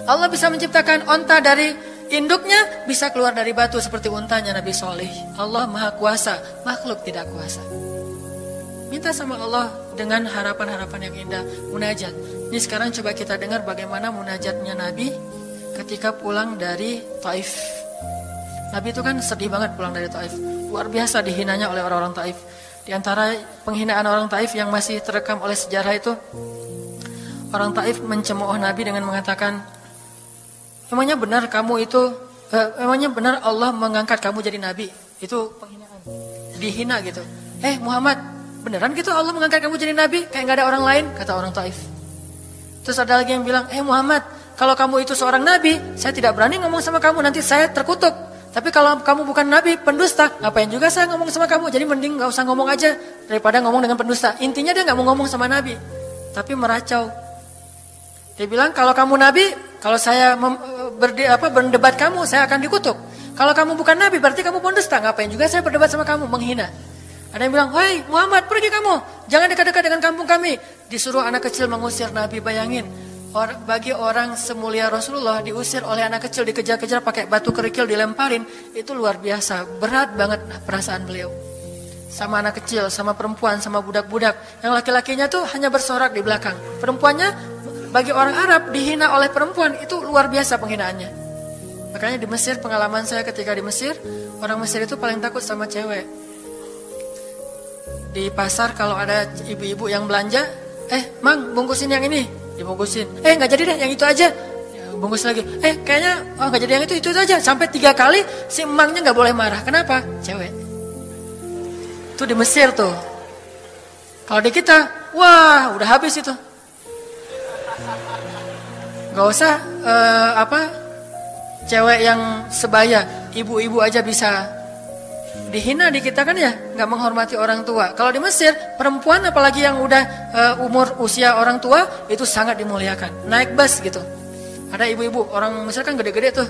Allah bisa menciptakan onta dari induknya, bisa keluar dari batu seperti untanya Nabi Soleh. Allah maha kuasa, makhluk tidak kuasa. Minta sama Allah dengan harapan-harapan yang indah, munajat. Ini sekarang coba kita dengar bagaimana munajatnya Nabi ketika pulang dari Taif. Nabi itu kan sedih banget pulang dari Taif. Luar biasa dihinanya oleh orang-orang Taif. Di antara penghinaan orang Taif yang masih terekam oleh sejarah itu, orang Taif mencemooh Nabi dengan mengatakan, emangnya benar kamu itu, emangnya benar Allah mengangkat kamu jadi Nabi? Itu penghinaan, dihina gitu. Muhammad, beneran gitu Allah mengangkat kamu jadi Nabi? Kayak gak ada orang lain, kata orang Taif. Terus ada lagi yang bilang, Muhammad, kalau kamu itu seorang Nabi, saya tidak berani ngomong sama kamu, nanti saya terkutuk. Tapi kalau kamu bukan Nabi, pendusta, ngapain juga saya ngomong sama kamu? Jadi mending gak usah ngomong aja daripada ngomong dengan pendusta. Intinya dia gak mau ngomong sama Nabi, tapi meracau. Dia bilang, kalau kamu Nabi, kalau saya berdebat kamu, saya akan dikutuk. Kalau kamu bukan Nabi, berarti kamu pendusta. Ngapain juga saya berdebat sama kamu, menghina. Ada yang bilang, hei Muhammad, pergi kamu, jangan dekat-dekat dengan kampung kami. Disuruh anak kecil mengusir Nabi, bayangin. Bagi orang semulia Rasulullah diusir oleh anak kecil, dikejar-kejar pakai batu kerikil dilemparin, itu luar biasa, berat banget perasaan beliau. Sama anak kecil, sama perempuan, sama budak-budak. Yang laki-lakinya tuh hanya bersorak di belakang. Perempuannya bagi orang Arab dihina oleh perempuan itu luar biasa penghinaannya. Makanya di Mesir, pengalaman saya ketika di Mesir, orang Mesir itu paling takut sama cewek. Di pasar kalau ada ibu-ibu yang belanja, Mang bungkusin yang ini. Dibungkusin, gak jadi deh yang itu aja, bungkus lagi, kayaknya gak jadi yang itu aja. Sampai 3 kali si emangnya gak boleh marah. Kenapa? Cewek. Itu di Mesir tuh. Kalau di kita, wah udah habis itu. Gak usah cewek yang sebaya, ibu-ibu aja bisa dihina di kita kan ya, nggak menghormati orang tua. Kalau di Mesir, perempuan apalagi yang udah umur usia orang tua itu sangat dimuliakan. Naik bus gitu, ada ibu-ibu orang Mesir kan gede-gede tuh,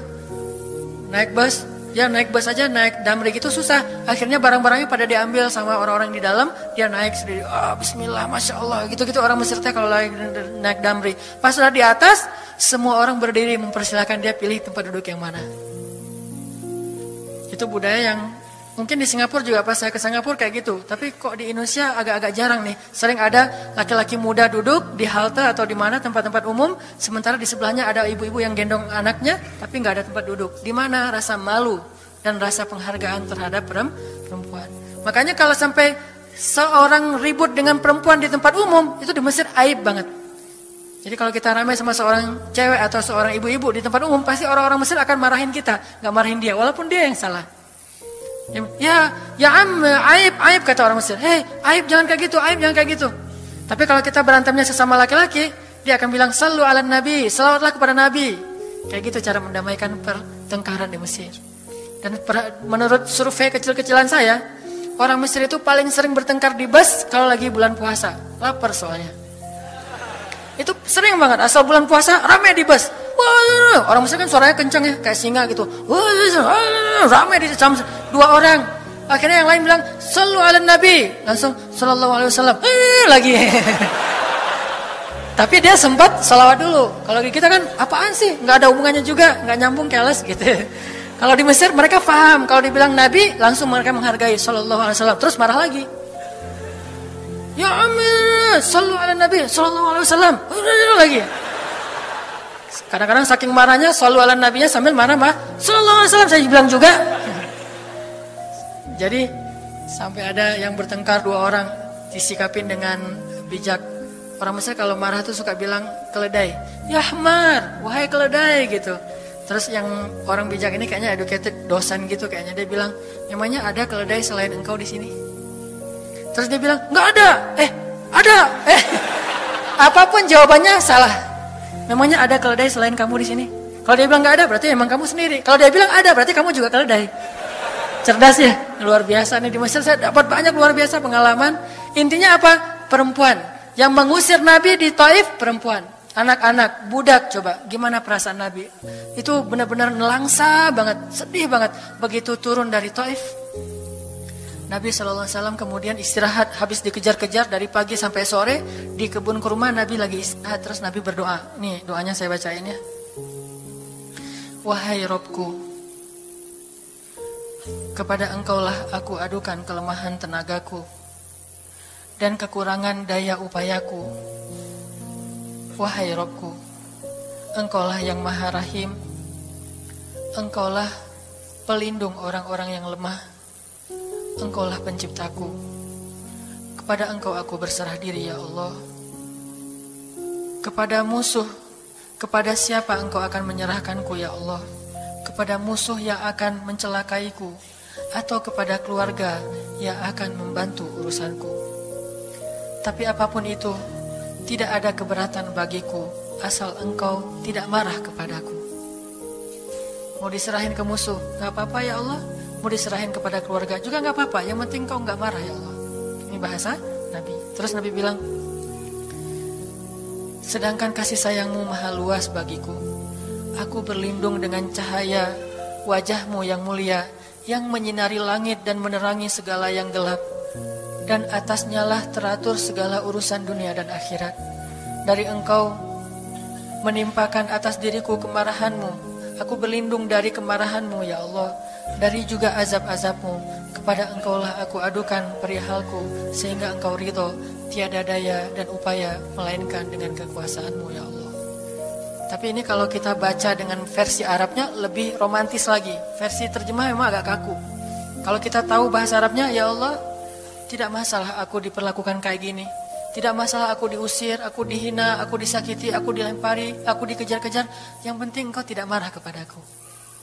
naik bus, ya naik bus aja, naik damri gitu susah. Akhirnya barang-barangnya pada diambil sama orang-orang di dalam, dia naik sendiri. Bismillah, masya Allah, gitu-gitu orang Mesir teh kalau naik damri. Pas udah di atas, semua orang berdiri mempersilahkan dia pilih tempat duduk yang mana. Itu budaya yang mungkin di Singapura juga, pas saya ke Singapura kayak gitu. Tapi kok di Indonesia agak-agak jarang nih. Sering ada laki-laki muda duduk di halte atau di mana tempat-tempat umum, sementara di sebelahnya ada ibu-ibu yang gendong anaknya, tapi nggak ada tempat duduk. Di mana rasa malu dan rasa penghargaan terhadap perempuan. Makanya kalau sampai seorang ribut dengan perempuan di tempat umum, itu di Mesir aib banget. Jadi kalau kita ramai sama seorang cewek atau seorang ibu-ibu di tempat umum, pasti orang-orang Mesir akan marahin kita, nggak marahin dia, walaupun dia yang salah. Ya aib kata orang Mesir. Aib jangan kayak gitu, aib jangan kayak gitu. Tapi kalau kita berantemnya sesama laki-laki, dia akan bilang sallu ala nabi, selawatlah kepada nabi. Kayak gitu cara mendamaikan pertengkaran di Mesir. Dan menurut survei kecil-kecilan saya, orang Mesir itu paling sering bertengkar di bus kalau lagi bulan puasa. Lapar soalnya. Itu sering banget, asal bulan puasa ramai di bus. Wah, orang Mesir kan suaranya kencang ya, kayak singa gitu. Wah, ramai di jam 2 orang. Akhirnya yang lain bilang, sallu ala nabi. Langsung, sallallahu alaihi wasallam. Lagi. Tapi dia sempat salawat dulu. Kalau di kita kan, apaan sih? Nggak ada hubungannya juga, nggak nyambung, keles gitu. Kalau di Mesir mereka paham. Kalau dibilang nabi, langsung mereka menghargai sallallahu alaihi wasallam. Terus marah lagi. Ya amin, sallu ala nabi, sallallahu alaihi wasallam. Lagi. Kadang-kadang saking marahnya, sallu ala nabinya sambil marah, sallallahu alaihi wasallam, saya bilang juga. Jadi sampai ada yang bertengkar 2 orang disikapin dengan bijak. Orang Mesir kalau marah tuh suka bilang keledai. Ya Ahmar, wahai keledai gitu. Terus yang orang bijak ini kayaknya educated, dosen gitu kayaknya, dia bilang, "Emangnya ada keledai selain engkau di sini?" Terus dia bilang, "Enggak ada." Ada. Apapun jawabannya salah. Memangnya ada keledai selain kamu di sini? Kalau dia bilang enggak ada, berarti emang kamu sendiri. Kalau dia bilang ada, berarti kamu juga keledai. Cerdas ya, luar biasa nih di Mesir. Saya dapat banyak luar biasa pengalaman. Intinya apa? Perempuan yang mengusir Nabi di Taif, perempuan, anak-anak, budak. Coba gimana perasaan Nabi? Itu benar-benar nelangsa banget, sedih banget begitu turun dari Taif. Nabi SAW kemudian istirahat, habis dikejar-kejar dari pagi sampai sore di kebun kurma. Nabi lagi istirahat, terus Nabi berdoa. Nih doanya saya bacain ya. Wahai Robku, kepada Engkaulah aku adukan kelemahan tenagaku dan kekurangan daya upayaku. Wahai Robku, Engkaulah yang Maha Rahim, Engkaulah pelindung orang-orang yang lemah, Engkaulah penciptaku. Kepada Engkau aku berserah diri ya Allah. Kepada musuh, kepada siapa Engkau akan menyerahkanku ya Allah? Kepada musuh yang akan mencelakaiku, atau kepada keluarga yang akan membantu urusanku? Tapi apapun itu, tidak ada keberatan bagiku asal Engkau tidak marah kepadaku. Mau diserahin ke musuh, gak apa-apa ya Allah. Mau diserahin kepada keluarga juga gak apa-apa. Yang penting Engkau gak marah ya Allah. Ini bahasa Nabi. Terus Nabi bilang, sedangkan kasih sayangmu maha luas bagiku. Aku berlindung dengan cahaya wajahmu yang mulia, yang menyinari langit dan menerangi segala yang gelap. Dan atasnya lah teratur segala urusan dunia dan akhirat. Dari Engkau menimpakan atas diriku kemarahanmu. Aku berlindung dari kemarahanmu ya Allah, dari juga azab-azabmu. Kepada Engkaulah aku adukan perihalku, sehingga Engkau ridho, tiada daya dan upaya melainkan dengan kekuasaanmu ya Allah. Tapi ini kalau kita baca dengan versi Arabnya lebih romantis lagi. Versi terjemah memang agak kaku. Kalau kita tahu bahasa Arabnya, ya Allah, tidak masalah aku diperlakukan kayak gini. Tidak masalah aku diusir, aku dihina, aku disakiti, aku dilempari, aku dikejar-kejar. Yang penting Engkau tidak marah kepadaku.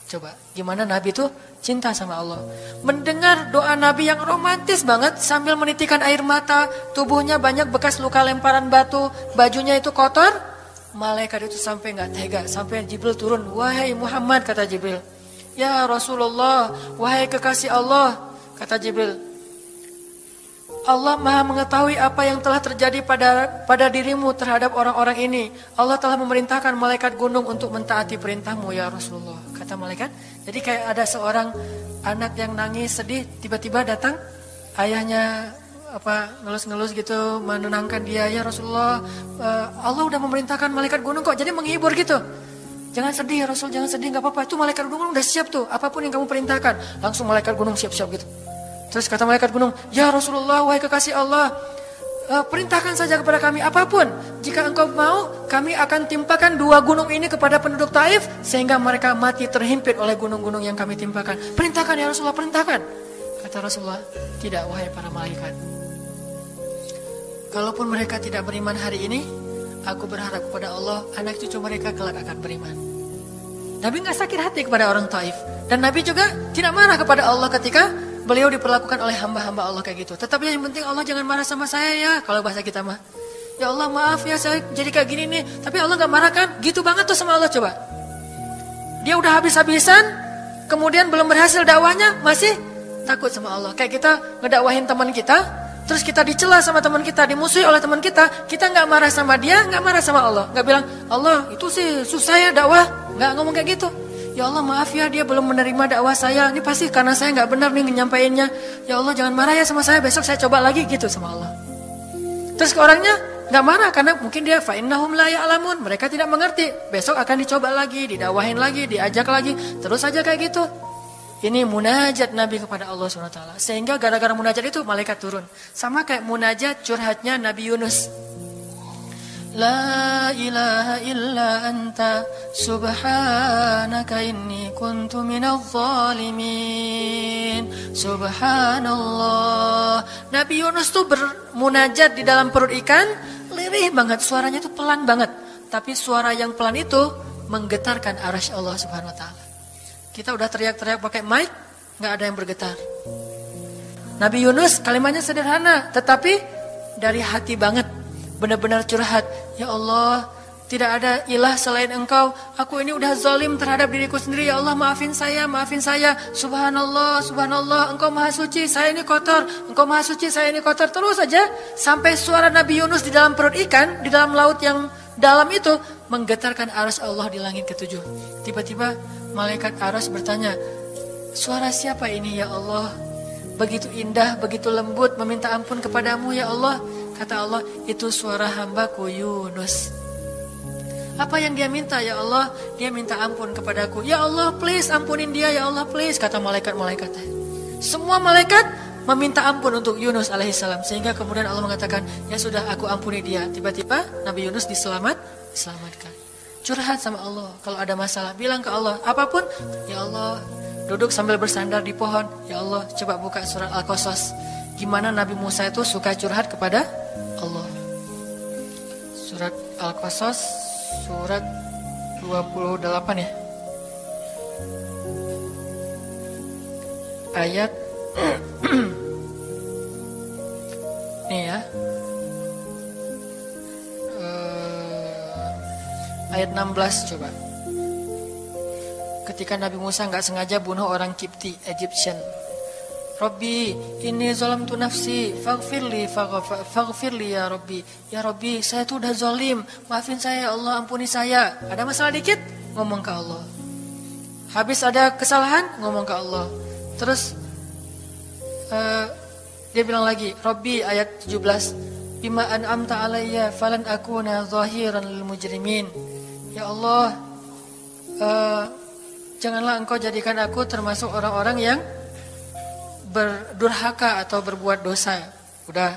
Coba, gimana Nabi itu cinta sama Allah. Mendengar doa Nabi yang romantis banget sambil menitikan air mata, tubuhnya banyak bekas luka lemparan batu, bajunya itu kotor. Malaikat itu sampai gak tega, sampai Jibril turun. Wahai Muhammad, kata Jibril. Ya Rasulullah, wahai kekasih Allah, kata Jibril. Allah maha mengetahui apa yang telah terjadi pada dirimu terhadap orang-orang ini. Allah telah memerintahkan malaikat gunung untuk mentaati perintahmu ya Rasulullah. Kata malaikat, jadi kayak ada seorang anak yang nangis sedih, tiba-tiba datang ayahnya ngelus-ngelus gitu, menenangkan dia. Ya Rasulullah, Allah udah memerintahkan malaikat gunung kok, jadi menghibur gitu. Jangan sedih ya Rasul, jangan sedih, gak apa-apa. Itu malaikat gunung udah siap tuh, apapun yang kamu perintahkan. Langsung malaikat gunung siap-siap gitu. Terus kata malaikat gunung, ya Rasulullah, wahai kekasih Allah, perintahkan saja kepada kami apapun. Jika engkau mau, kami akan timpakan 2 gunung ini kepada penduduk Taif, sehingga mereka mati terhimpit oleh gunung-gunung yang kami timpakan. Perintahkan ya Rasulullah, perintahkan. Kata Rasulullah, tidak wahai para malaikat. Kalaupun mereka tidak beriman hari ini, aku berharap kepada Allah, anak cucu mereka kelak akan beriman. Nabi gak sakit hati kepada orang Taif. Dan Nabi juga tidak marah kepada Allah ketika beliau diperlakukan oleh hamba-hamba Allah kayak gitu. Tetapi yang penting Allah jangan marah sama saya ya. Kalau bahasa kita mah, ya Allah maaf ya saya jadi kayak gini nih. Tapi Allah gak marah kan? Gitu banget tuh sama Allah coba. Dia udah habis-habisan, kemudian belum berhasil dakwahnya, masih takut sama Allah. Kayak kita ngedakwahin teman kita, terus kita dicela sama teman kita, dimusuhi oleh teman kita gak marah sama dia, gak marah sama Allah. Gak bilang, Allah itu sih susah ya dakwah. Gak ngomong kayak gitu. Ya Allah maaf ya dia belum menerima dakwah saya. Ini pasti karena saya gak benar nih nyampainya. Ya Allah jangan marah ya sama saya, besok saya coba lagi gitu sama Allah. Terus ke orangnya gak marah karena mungkin dia fa'innahum la ya'lamun, mereka tidak mengerti. Besok akan dicoba lagi, didakwahin lagi, diajak lagi, terus aja kayak gitu. Ini munajat Nabi kepada Allah SWT. Sehingga gara-gara munajat itu malaikat turun. Sama kayak munajat curhatnya Nabi Yunus. La ilaha illa anta subhanaka inni kuntu minadh zalimin. Subhanallah. Nabi Yunus tuh bermunajat di dalam perut ikan, lirih banget, suaranya tuh pelan banget. Tapi suara yang pelan itu menggetarkan arasy Allah Subhanahu wa taala. Kita udah teriak-teriak pakai mic, gak ada yang bergetar. Nabi Yunus kalimatnya sederhana, tetapi dari hati banget. Benar-benar curhat. Ya Allah, tidak ada ilah selain Engkau. Aku ini udah zalim terhadap diriku sendiri. Ya Allah, maafin saya, maafin saya. Subhanallah, subhanallah, Engkau maha suci, saya ini kotor. Engkau maha suci, saya ini kotor. Terus saja sampai suara Nabi Yunus di dalam perut ikan, di dalam laut yang dalam itu menggetarkan arasy Allah di langit ke-7. Tiba-tiba malaikat arasy bertanya, suara siapa ini ya Allah? Begitu indah, begitu lembut, meminta ampun kepadamu ya Allah. Kata Allah, itu suara hambaku Yunus. Apa yang dia minta? Ya Allah, dia minta ampun kepadaku. Ya Allah, please ampunin dia. Ya Allah, please, kata malaikat-malaikatnya. Semua malaikat meminta ampun untuk Yunus alaihissalam. Sehingga kemudian Allah mengatakan, ya sudah, aku ampuni dia. Tiba-tiba Nabi Yunus diselamatkan. Curhat sama Allah. Kalau ada masalah, bilang ke Allah. Apapun, ya Allah, duduk sambil bersandar di pohon. Ya Allah, coba buka surat Al-Qasas. Gimana Nabi Musa itu suka curhat kepada Allah. Surat Al-Qasas, surat 28 ya. Ayat nih ya. Ayat 16 coba. Ketika Nabi Musa nggak sengaja bunuh orang Kipti, Egyptian. Rabbi, ini zalamtu nafsi, faghfirli ya Rabbi. Ya Rabbi, saya tuh udah zalim, maafin saya ya Allah, ampuni saya. Ada masalah dikit, ngomong ke Allah. Habis ada kesalahan, ngomong ke Allah. Terus dia bilang lagi, Rabbi, ayat 17, bima an'amta alayya falan akuna zahiran lil mujrimin. Ya Allah, janganlah engkau jadikan aku termasuk orang-orang yang berdurhaka atau berbuat dosa. Udah.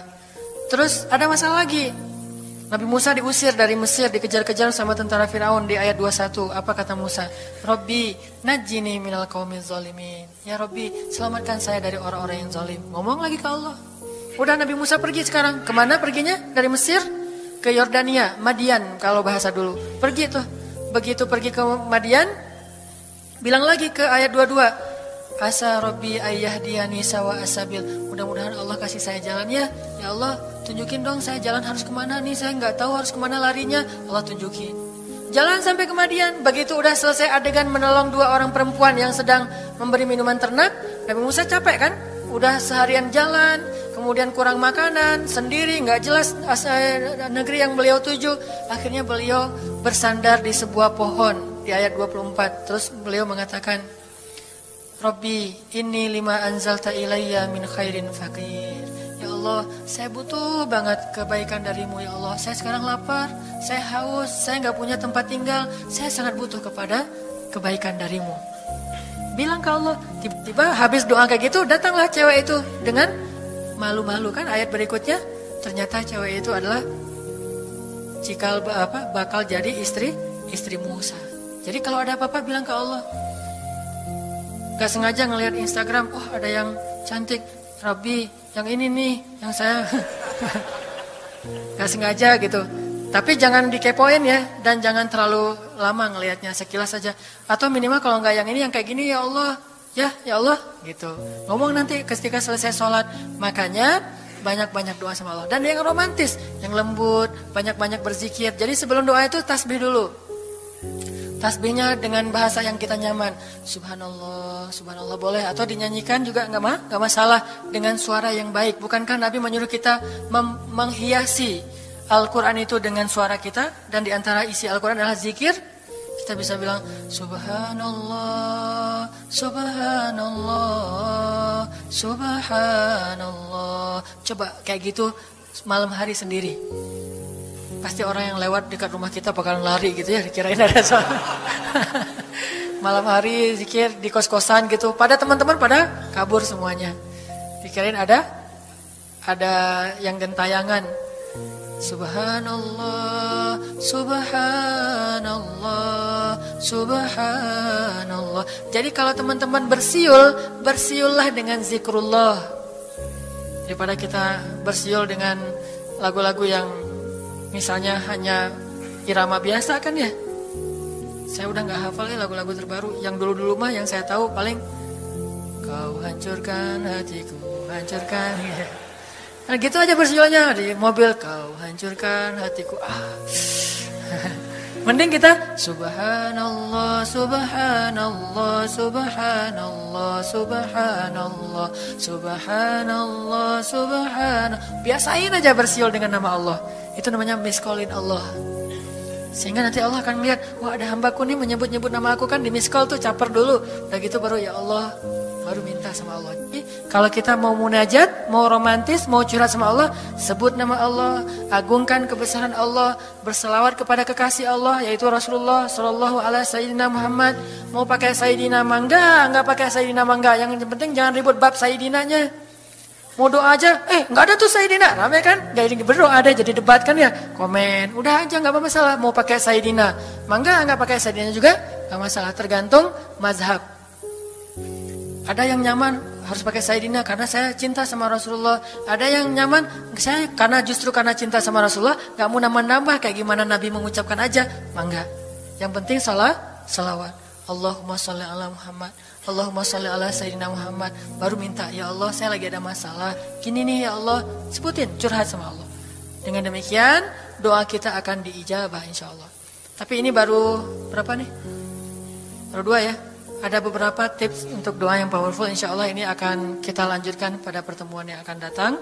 Terus ada masalah lagi. Nabi Musa diusir dari Mesir, dikejar-kejar sama tentara Firaun di ayat 21. Apa kata Musa? Rabbi, najjini minal qaumiz zalimin. Ya Rabbi, selamatkan saya dari orang-orang yang zalim. Ngomong lagi ke Allah. Udah, Nabi Musa pergi sekarang. Kemana perginya? Dari Mesir ke Yordania, Madian kalau bahasa dulu. Pergi tuh. Begitu pergi ke Madian, bilang lagi ke ayat 22. Asa Rabbi ayyahdiyani sawa asabil. Mudah-mudahan Allah kasih saya jalan ya. Ya Allah, tunjukin dong saya jalan harus kemana nih. Saya nggak tahu harus kemana larinya. Allah tunjukin. Jalan sampai ke Madian. Begitu udah selesai adegan menolong dua orang perempuan yang sedang memberi minuman ternak. Nabi Musa capek kan? Udah seharian jalan, kemudian kurang makanan, sendiri, nggak jelas negeri yang beliau tuju. Akhirnya beliau bersandar di sebuah pohon di ayat 24. Terus beliau mengatakan, Rabbi, inni lima anzalta ilayya min khairin faqir. Ya Allah, saya butuh banget kebaikan darimu ya Allah. Saya sekarang lapar, saya haus, saya nggak punya tempat tinggal. Saya sangat butuh kepada kebaikan darimu. Bilang ke Allah. Tiba-tiba habis doa kayak gitu, datanglah cewek itu dengan malu-malu kan. Ayat berikutnya, ternyata cewek itu adalah bakal jadi istri Musa. Jadi kalau ada apa-apa bilang ke Allah. Gak sengaja ngelihat Instagram, oh ada yang cantik, Rabbi, yang ini nih, yang saya gak sengaja gitu. Tapi jangan dikepoin ya, dan jangan terlalu lama ngelihatnya, sekilas saja. Atau minimal kalau nggak yang ini, yang kayak gini, ya Allah, ya Allah, gitu. Ngomong nanti ketika selesai sholat. Makanya banyak-banyak doa sama Allah. Dan yang romantis, yang lembut, banyak-banyak berzikir. Jadi sebelum doa itu tasbih dulu. Tasbihnya dengan bahasa yang kita nyaman. Subhanallah, subhanallah boleh. Atau dinyanyikan juga nggak masalah dengan suara yang baik. Bukankah Nabi menyuruh kita menghiasi Al-Quran itu dengan suara kita? Dan diantara isi Al-Quran adalah zikir. Kita bisa bilang Subhanallah, Subhanallah, Subhanallah. Coba kayak gitu malam hari sendiri. Pasti orang yang lewat dekat rumah kita bakalan lari gitu ya, dikirain ada soal. Malam hari zikir di kos-kosan gitu. Pada teman-teman pada kabur semuanya. Dikirain ada yang gentayangan. Subhanallah, Subhanallah, Subhanallah. Jadi kalau teman-teman bersiullah dengan zikrullah. Daripada kita bersiul dengan lagu-lagu yang misalnya hanya irama biasa kan ya. Saya udah gak hafal ya lagu-lagu terbaru. Yang dulu-dulu mah yang saya tahu paling kau hancurkan hatiku, hancurkan ya. Nah gitu aja bersiulnya di mobil. Kau hancurkan hatiku. Mending kita Subhanallah, Subhanallah, Subhanallah, Subhanallah, Subhanallah, Subhanallah. Biasain aja bersiul dengan nama Allah. Itu namanya miskolin Allah. Sehingga nanti Allah akan melihat, wah ada hambaku nih menyebut-nyebut nama aku kan di miskol tuh, caper dulu. Udah gitu baru ya Allah, baru minta sama Allah. Jadi, kalau kita mau munajat, mau romantis, mau curhat sama Allah, sebut nama Allah, agungkan kebesaran Allah, berselawat kepada kekasih Allah yaitu Rasulullah sallallahu alaihi sayyidina Muhammad. Mau pakai sayyidina mangga, enggak pakai sayyidina mangga, yang penting jangan ribut bab sayyidinanya. Mau doa aja, enggak ada tuh sayyidina, rame kan? Enggak berdoa ada jadi debat kan ya? Komen, udah aja enggak apa-apa. Mau pakai sayyidina mangga, enggak pakai sayyidina juga enggak masalah, tergantung mazhab. Ada yang nyaman harus pakai sayyidina karena saya cinta sama Rasulullah. Ada yang nyaman saya justru karena cinta sama Rasulullah nggak mau nambah-nambah kayak gimana Nabi mengucapkan aja. Mangga. Yang penting salawat. Allahumma sholli ala Muhammad. Allahumma sholli ala sayyidina Muhammad. Baru minta, ya Allah saya lagi ada masalah. Gini nih ya Allah. Sebutin, curhat sama Allah. Dengan demikian doa kita akan diijabah insya Allah. Tapi ini baru berapa nih? Baru 2 ya. Ada beberapa tips untuk doa yang powerful. Insya Allah ini akan kita lanjutkan pada pertemuan yang akan datang.